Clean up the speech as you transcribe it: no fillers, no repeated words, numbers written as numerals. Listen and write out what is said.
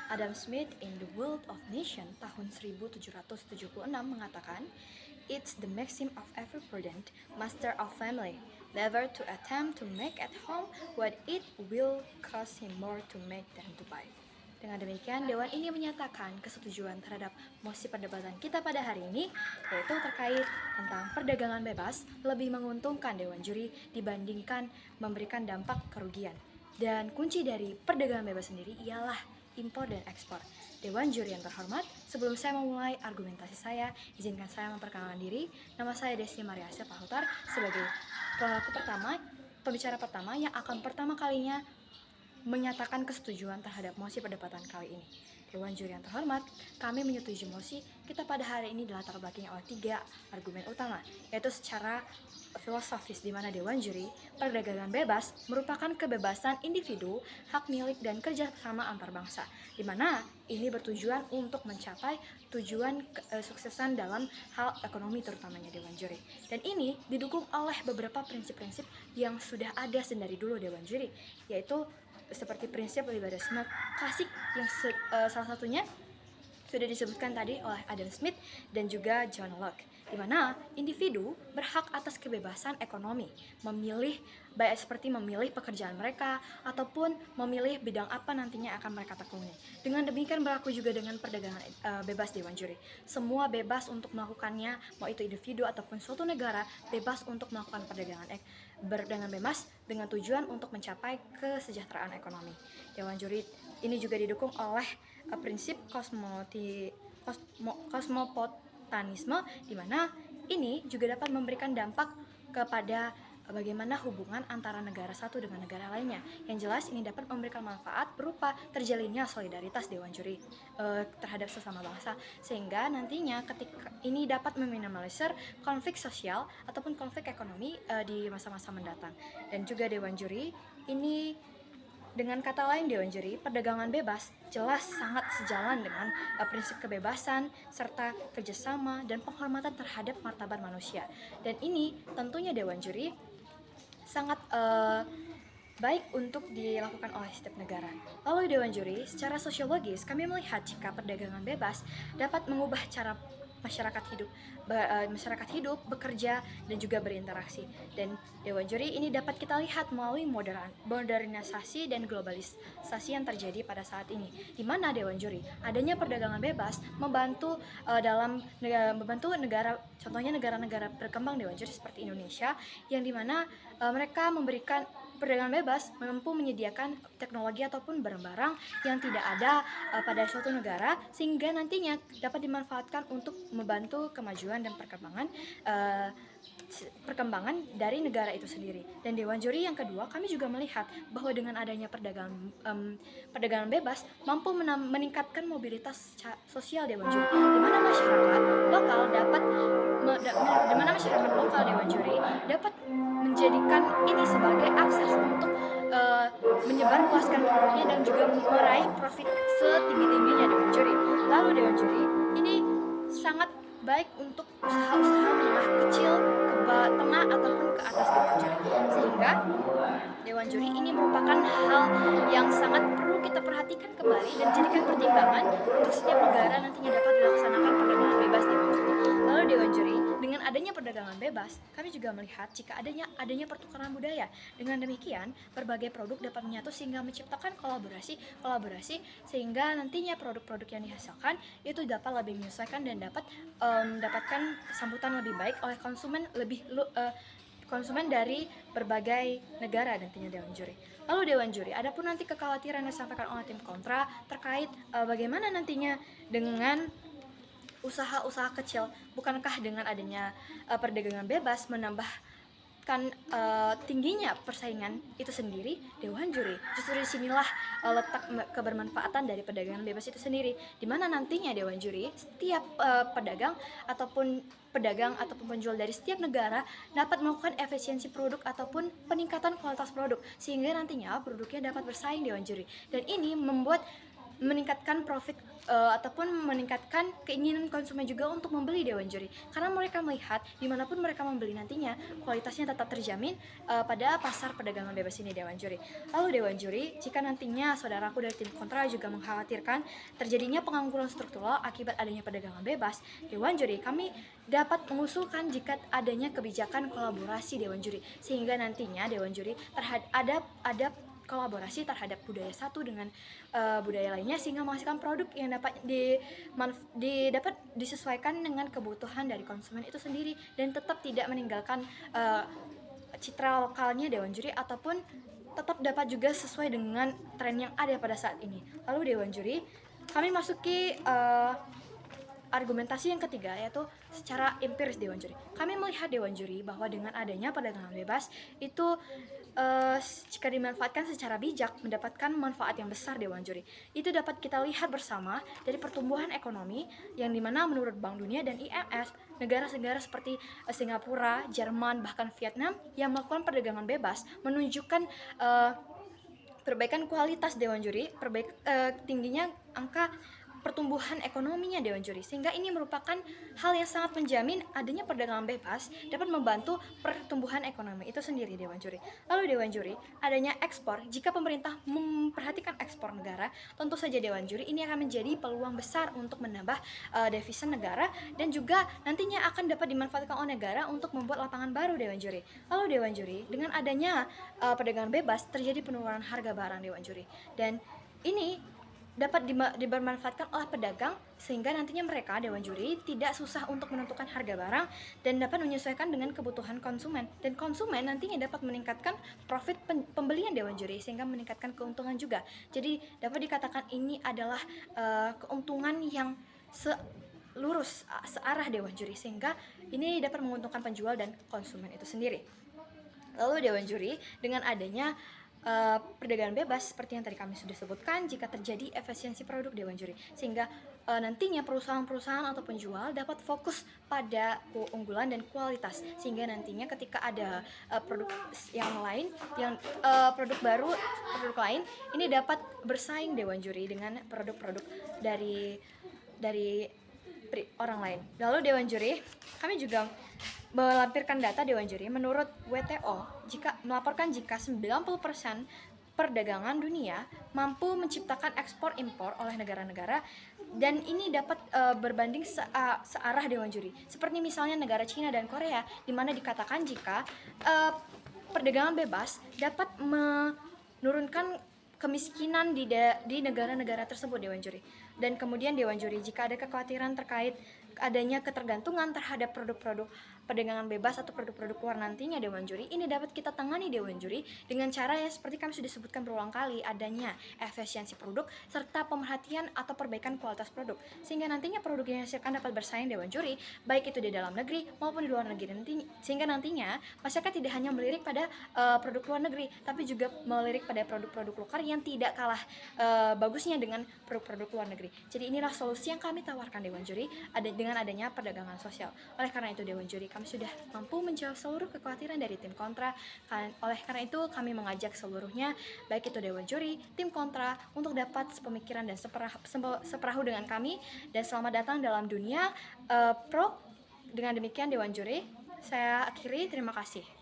Adam Smith in The World of Nation tahun 1776 mengatakan, "It's the maxim of every prudent master of family, never to attempt to make at home what it will cost him more to make than to buy." Dengan demikian, Dewan ini menyatakan kesetujuan terhadap mosi perdebatan kita pada hari ini, yaitu terkait tentang perdagangan bebas lebih menguntungkan Dewan Juri dibandingkan memberikan dampak kerugian. Dan kunci dari perdagangan bebas sendiri ialah impor dan ekspor. Dewan Juri yang terhormat, sebelum saya memulai argumentasi saya, izinkan saya memperkenalkan diri. Nama saya Desi Mariasya Pahutar sebagai pembicara pertama yang akan pertama kalinya menyatakan kesetujuan terhadap mosi perdebatan kali ini. Dewan Juri yang terhormat, kami menyetujui mosi kita pada hari ini dilatar belakangi oleh 3 argumen utama, yaitu secara filosofis di mana Dewan Juri, perdagangan bebas merupakan kebebasan individu, hak milik dan kerja sama antar bangsa, di mana ini bertujuan untuk mencapai tujuan kesuksesan dalam hal ekonomi terutamanya Dewan Juri. Dan ini didukung oleh beberapa prinsip-prinsip yang sudah ada dari dulu Dewan Juri, yaitu seperti prinsip liberalisme klasik yang salah satunya sudah disebutkan tadi oleh Adam Smith dan juga John Locke, di mana individu berhak atas kebebasan ekonomi, memilih baik seperti memilih pekerjaan mereka ataupun memilih bidang apa nantinya akan mereka tekuni. Dengan demikian berlaku juga dengan perdagangan bebas Dewan Juri. Semua bebas untuk melakukannya, mau itu individu ataupun suatu negara bebas untuk melakukan perdagangan bebas dengan tujuan untuk mencapai kesejahteraan ekonomi. Dewan Juri ini juga didukung oleh prinsip kosmopotanisme, di mana ini juga dapat memberikan dampak kepada bagaimana hubungan antara negara satu dengan negara lainnya. Yang jelas ini dapat memberikan manfaat berupa terjalinnya solidaritas Dewan Juri terhadap sesama bangsa, sehingga nantinya ketika ini dapat meminimalisir konflik sosial ataupun konflik ekonomi di masa-masa mendatang. Dan juga Dewan Juri ini, dengan kata lain, Dewan Juri, perdagangan bebas jelas sangat sejalan dengan prinsip kebebasan serta kerjasama dan penghormatan terhadap martabat manusia. Dan ini tentunya Dewan Juri sangat baik untuk dilakukan oleh setiap negara. Lalu Dewan Juri, secara sosiologis kami melihat jika perdagangan bebas dapat mengubah cara masyarakat hidup, bekerja, dan juga berinteraksi. Dan Dewan Juri ini dapat kita lihat melalui modernisasi dan globalisasi yang terjadi pada saat ini, di mana Dewan Juri adanya perdagangan bebas membantu negara, contohnya negara-negara berkembang Dewan Juri seperti Indonesia, yang dimana mereka memberikan perdagangan bebas mampu menyediakan teknologi ataupun barang-barang yang tidak ada pada suatu negara, sehingga nantinya dapat dimanfaatkan untuk membantu kemajuan dan perkembangan dari negara itu sendiri. Dan Dewan Juri yang kedua, kami juga melihat bahwa dengan adanya perdagangan bebas mampu meningkatkan mobilitas sosial Dewan Juri, di mana masyarakat lokal Dewan Juri dapat menjadikan ini sebagai akses untuk menyebarluaskan produknya dan juga meraih profit setinggi-tingginya Dewan Juri. Lalu Dewan Juri ini sangat baik untuk usaha-usaha menengah kecil, ke tengah ataupun ke atas Dewan Juri, sehingga Dewan Juri ini merupakan hal yang sangat perlu kita perhatikan kembali dan jadikan pertimbangan untuk setiap negara nantinya dapat dilaksanakan perdagangan bebas Dewan Juri. Lalu Dewan Juri, dengan adanya perdagangan bebas, kami juga melihat jika adanya pertukaran budaya. Dengan demikian, berbagai produk dapat menyatu sehingga menciptakan kolaborasi sehingga nantinya produk-produk yang dihasilkan itu dapat lebih menyesuaikan dan dapat mendapatkan sambutan lebih baik oleh konsumen dari berbagai negara nantinya Dewan Juri. Lalu Dewan Juri, adapun nanti kekhawatiran yang disampaikan oleh tim kontra terkait bagaimana nantinya dengan usaha-usaha kecil, bukankah dengan adanya perdagangan bebas menambahkan tingginya persaingan itu sendiri? Dewan Juri, justru disinilah letak kebermanfaatan dari perdagangan bebas itu sendiri, di mana nantinya Dewan Juri, setiap pedagang ataupun penjual dari setiap negara dapat melakukan efisiensi produk ataupun peningkatan kualitas produk, sehingga nantinya produknya dapat bersaing Dewan Juri. Dan ini membuat meningkatkan profit ataupun meningkatkan keinginan konsumen juga untuk membeli Dewan Juri, karena mereka melihat dimanapun mereka membeli nantinya kualitasnya tetap terjamin pada pasar perdagangan bebas ini Dewan Juri. Lalu Dewan Juri, jika nantinya saudaraku dari tim kontra juga mengkhawatirkan terjadinya pengangguran struktural akibat adanya perdagangan bebas, Dewan Juri kami dapat mengusulkan jika adanya kebijakan kolaborasi Dewan Juri, sehingga nantinya Dewan Juri ada kolaborasi terhadap budaya satu dengan budaya lainnya, sehingga menghasilkan produk yang dapat disesuaikan dengan kebutuhan dari konsumen itu sendiri dan tetap tidak meninggalkan citra lokalnya Dewan Juri, ataupun tetap dapat juga sesuai dengan tren yang ada pada saat ini. Lalu Dewan Juri, kami masuki argumentasi yang ketiga, yaitu secara empiris Dewan Juri. Kami melihat Dewan Juri bahwa dengan adanya perdagangan bebas itu jika dimanfaatkan secara bijak mendapatkan manfaat yang besar Dewan Juri. Itu dapat kita lihat bersama dari pertumbuhan ekonomi yang dimana menurut Bank Dunia dan IMF, negara-negara seperti Singapura, Jerman, bahkan Vietnam yang melakukan perdagangan bebas menunjukkan perbaikan kualitas Dewan Juri, tingginya angka pertumbuhan ekonominya Dewan Juri, sehingga ini merupakan hal yang sangat menjamin adanya perdagangan bebas dapat membantu pertumbuhan ekonomi itu sendiri Dewan Juri. Lalu Dewan Juri, adanya ekspor, jika pemerintah memperhatikan ekspor negara, tentu saja Dewan Juri ini akan menjadi peluang besar untuk menambah devisa negara dan juga nantinya akan dapat dimanfaatkan oleh negara untuk membuat lapangan baru Dewan Juri. Lalu Dewan Juri, dengan adanya perdagangan bebas terjadi penurunan harga barang Dewan Juri, dan ini dapat dibermanfaatkan oleh pedagang sehingga nantinya mereka Dewan Juri tidak susah untuk menentukan harga barang dan dapat menyesuaikan dengan kebutuhan konsumen, dan konsumen nantinya dapat meningkatkan profit pembelian Dewan Juri sehingga meningkatkan keuntungan juga. Jadi dapat dikatakan ini adalah keuntungan yang searah Dewan Juri, sehingga ini dapat menguntungkan penjual dan konsumen itu sendiri. Lalu Dewan Juri, dengan adanya perdagangan bebas seperti yang tadi kami sudah sebutkan, jika terjadi efisiensi produk Dewan Juri, sehingga nantinya perusahaan-perusahaan atau penjual dapat fokus pada keunggulan dan kualitas, sehingga nantinya ketika ada produk yang lain, produk baru, produk lain, ini dapat bersaing Dewan Juri dengan produk-produk dari orang lain. Lalu Dewan Juri, kami juga melampirkan data Dewan Juri menurut WTO melaporkan jika 90% perdagangan dunia mampu menciptakan ekspor impor oleh negara-negara, dan ini dapat berbanding searah Dewan Juri. Seperti misalnya negara Cina dan Korea, di mana dikatakan jika perdagangan bebas dapat menurunkan kemiskinan di negara-negara tersebut Dewan Juri. Dan kemudian Dewan Juri, jika ada kekhawatiran terkait adanya ketergantungan terhadap produk-produk perdagangan bebas atau produk-produk luar nantinya Dewan Juri, ini dapat kita tangani Dewan Juri dengan cara yang seperti kami sudah sebutkan berulang kali, adanya efisiensi produk serta pemerhatian atau perbaikan kualitas produk, sehingga nantinya produk yang dihasilkan dapat bersaing Dewan Juri, baik itu di dalam negeri maupun di luar negeri sehingga nantinya masyarakat tidak hanya melirik pada produk luar negeri, tapi juga melirik pada produk-produk lokal yang tidak kalah bagusnya dengan produk-produk luar negeri. Jadi inilah solusi yang kami tawarkan Dewan Juri dengan adanya perdagangan sosial. Oleh karena itu Dewan Juri, kami sudah mampu menjawab seluruh kekhawatiran dari tim kontra. Oleh karena itu kami mengajak seluruhnya, baik itu Dewan Juri, tim kontra, untuk dapat sepemikiran dan seperahu dengan kami, dan selamat datang dalam dunia pro. Dengan demikian Dewan Juri, saya akhiri, terima kasih.